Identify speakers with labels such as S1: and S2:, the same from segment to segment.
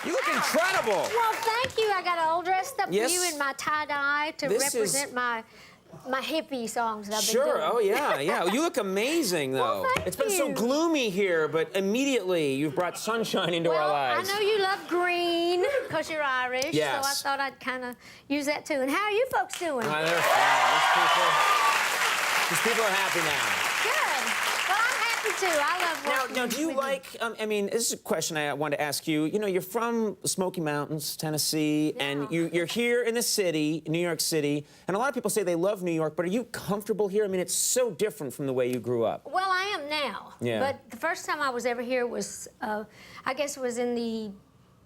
S1: You look incredible.
S2: Well, thank you. I got all dressed up
S1: Yes.
S2: for you in my tie-dye to represent my hippie songs that I've been doing.
S1: Sure. Oh, yeah, yeah. You look amazing, though.
S2: Well, thank
S1: It's been so
S2: you.
S1: gloomy here, but immediately you've brought sunshine into our lives.
S2: I know you love green because you're Irish,
S1: Yes.
S2: so I thought I'd kind of use that too. And how are you folks doing?
S1: They're these people are happy now.
S2: Good. Well, I'm happy too. I love working.
S1: Now, do you like, I mean, this is a question I wanted to ask you. You know, you're from Smoky Mountains, Tennessee, and you're here in the city, New York City, and a lot of people say they love New York, but are you comfortable here? I mean, it's so different from the way you grew up.
S2: Well, I am now.
S1: Yeah.
S2: But the first time I was ever here was, I guess it was in the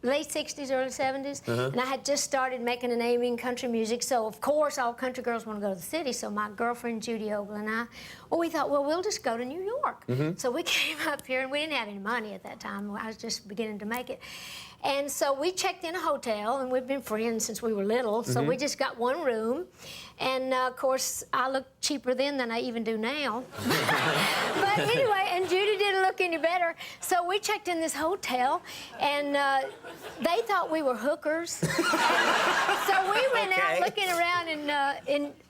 S2: late 60s, early 70s, and I had just started making a name in country music, so of course all country girls want to go to the city, so my girlfriend Judy Ogle and I, well, we thought, well, we'll just go to New York. So we came up here, and we didn't have any money at that time. I was just beginning to make it. And so we checked in a hotel, and we've been friends since we were little, so we just got one room. And, of course, I look cheaper then than I even do now. But anyway, and Judy didn't look any better. So we checked in this hotel, and they thought we were hookers. So we went out looking around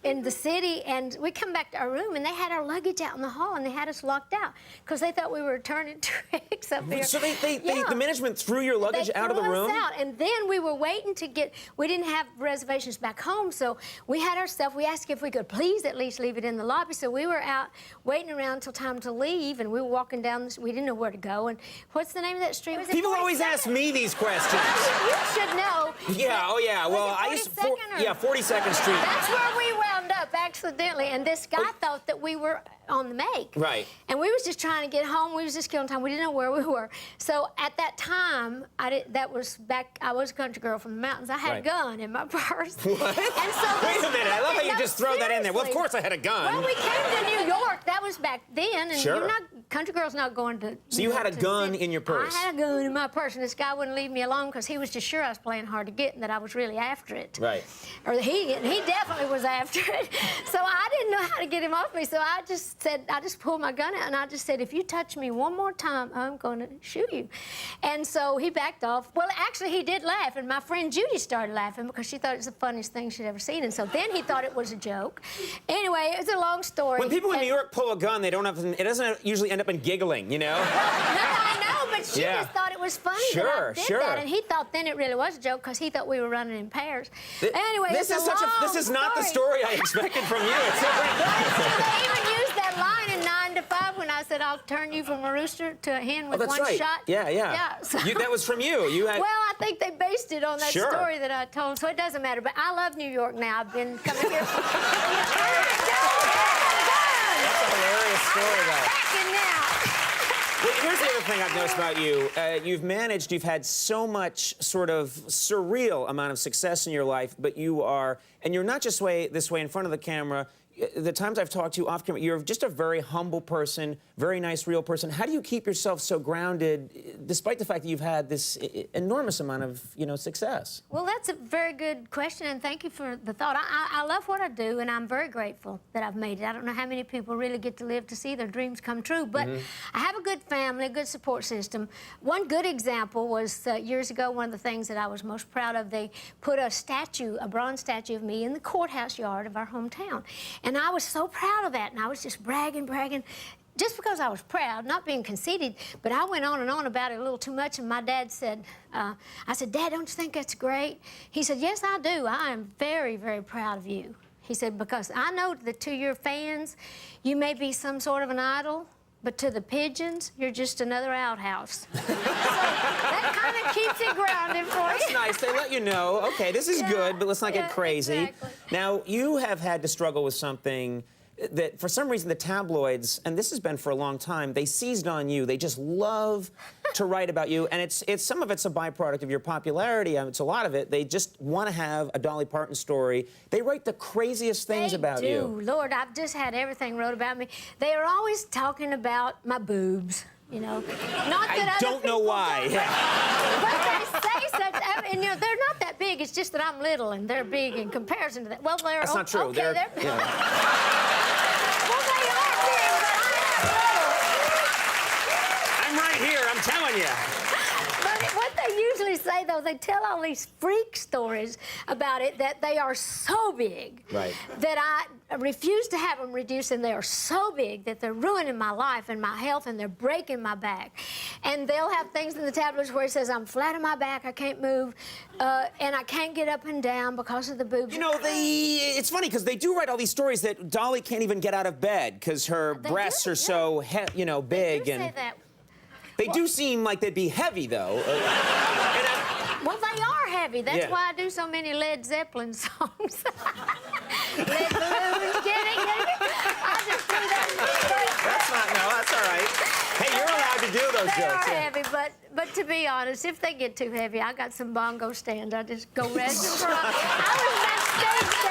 S2: in the city, and we come back to our room, and they had our luggage out in the hall, and they had us locked out because they thought we were turning tricks up here.
S1: So the management threw your luggage out of the room?
S2: They threw us out, and then we were waiting to get, we didn't have reservations back home, so we had our stuff. We asked if we could please at least leave it in the lobby, so we were out waiting around until time to leave, and we were walking down this, we didn't know where to go, and what's the name of that street? Was it
S1: People
S2: 42nd?
S1: always ask me these questions.
S2: You should know.
S1: Yeah, oh yeah, well, I used to, 42nd Street.
S2: That's where we wound up accidentally, and this guy thought that we were on the make.
S1: Right.
S2: And we was just trying to get home. We was just killing time. We didn't know where we were. So at that time, that was back, I was a country girl from the mountains. I had a gun in my purse.
S1: What?
S2: And so
S1: Wait a minute, I love how you just throw that in there. Well, of course I had a gun.
S2: Well, we came to New York. That was back then, and
S1: Sure.
S2: you're not, country girls not going to.
S1: So you had a gun in your purse?
S2: I had a gun in my purse, and this guy wouldn't leave me alone because he was just sure I was playing hard to get and that I was really after it.
S1: Right.
S2: Or he definitely was after it. So I didn't know how to get him off me, so I just said, I just pulled my gun out, and I just said, if you touch me one more time, I'm going to shoot you. And so he backed off. Well, actually, he did laugh, and my friend Judy started laughing because she thought it was the funniest thing she'd ever seen, and so then he thought it was a joke. Anyway, it was a long story.
S1: When people in New York pull a gun, they don't have, it doesn't usually end up in giggling, you know?
S2: No, I know, but she just thought it was funny that I did that, and he thought then it really was a joke because he thought we were running in pairs. Anyway,
S1: this is not the story I expected from you. It's so great.
S2: They even used that line in 9 to 5 when I said I'll turn you from a rooster to a hen with one shot.
S1: Yeah.
S2: So,
S1: that was from you. You had.
S2: Well, I think they based it on that story that I told, so it doesn't matter. But I love New York now. I've been coming here.
S1: That's a hilarious story, though.
S2: Packing now.
S1: Well, here's the other thing I've noticed about you. You've had so much sort of surreal amount of success in your life, but you're not just this way in front of the camera. The times I've talked to you off camera, you're just a very humble person, very nice, real person. How do you keep yourself so grounded, despite the fact that you've had this enormous amount of, success?
S2: Well, that's a very good question, and thank you for the thought. I love what I do, and I'm very grateful that I've made it. I don't know how many people really get to live to see their dreams come true, but I have a good family, a good support system. One good example was years ago, one of the things that I was most proud of, they put a bronze statue of me in the courthouse yard of our hometown. And I was so proud of that, and I was just bragging, just because I was proud, not being conceited, but I went on and on about it a little too much, and my dad said, I said, Dad, don't you think that's great? He said, yes, I do. I am very, very proud of you. He said, because I know that to your fans, you may be some sort of an idol, but to the pigeons, you're just another outhouse. So that kind of keeps it grounded for you.
S1: That's nice. They let you know, okay, this is good, but let's not get crazy.
S2: Exactly.
S1: Now, you have had to struggle with something that, for some reason, the tabloids, and this has been for a long time, they seized on you. They just love to write about you, and some of it's a byproduct of your popularity. It's a lot of it. They just want to have a Dolly Parton story. They write the craziest things about you.
S2: Lord, I've just had everything wrote about me. They are always talking about my boobs, Not that
S1: I don't know why.
S2: But they say such, and they're not that big. It's just that I'm little and they're big in comparison to that. Well, they're
S1: That's not true.
S2: Okay, they're
S1: yeah.
S2: Well, they are big, but I'm
S1: I'm right here. I'm telling you.
S2: But what they usually say, though, they tell all these freak stories about it that they are so big that I refuse to have them reduced, and they are so big that they're ruining my life and my health, and they're breaking my back. And they'll have things in the tablets where it says, I'm flat on my back, I can't move, and I can't get up and down because of the boobs.
S1: You know, it's funny because they do write all these stories that Dolly can't even get out of bed because her breasts are so, big.
S2: They do say that.
S1: They do seem like they'd be heavy, though.
S2: Well, they are heavy. That's why I do so many Led Zeppelin songs. Led balloons, getting heavy. I just do that.
S1: That's all right. Hey, you're allowed to do those
S2: They
S1: jokes.
S2: are heavy, but to be honest, if they get too heavy, I got some bongo stands. I just go rest them for. I was backstage